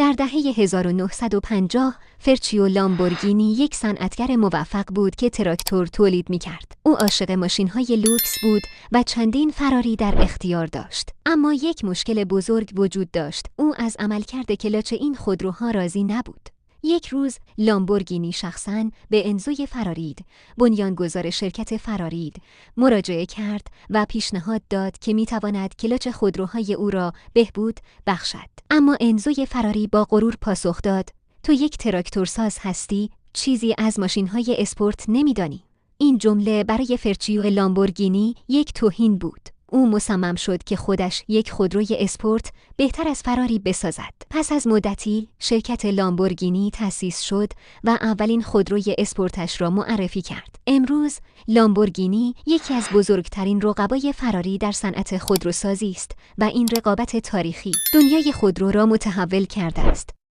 در دهه 1950 فرچیو لامبورگینی یک صنعتگر موفق بود که تراکتور تولید می‌کرد. او عاشق ماشین‌های لوکس بود و چندین فراری در اختیار داشت. اما یک مشکل بزرگ وجود داشت. او از عملکرد کلاچ این خودروها راضی نبود. یک روز لامبورگینی شخصاً به انزوی فرارید، بنیانگذار شرکت فرارید، مراجعه کرد و پیشنهاد داد که میتواند کلاچ خودروهای او را بهبود بخشد. اما انزوی فراری با غرور پاسخ داد: تو یک تراکتورساز هستی، چیزی از ماشین‌های اسپورت نمیدانی. این جمله برای فرچیو لامبورگینی یک توهین بود. او مصمم شد که خودش یک خودروی اسپورت بهتر از فراری بسازد. پس از مدتی شرکت لامبورگینی تأسیس شد و اولین خودروی اسپورتش را معرفی کرد. امروز لامبورگینی یکی از بزرگترین رقبای فراری در صنعت خودروسازی است و این رقابت تاریخی دنیای خودرو را متحول کرده است.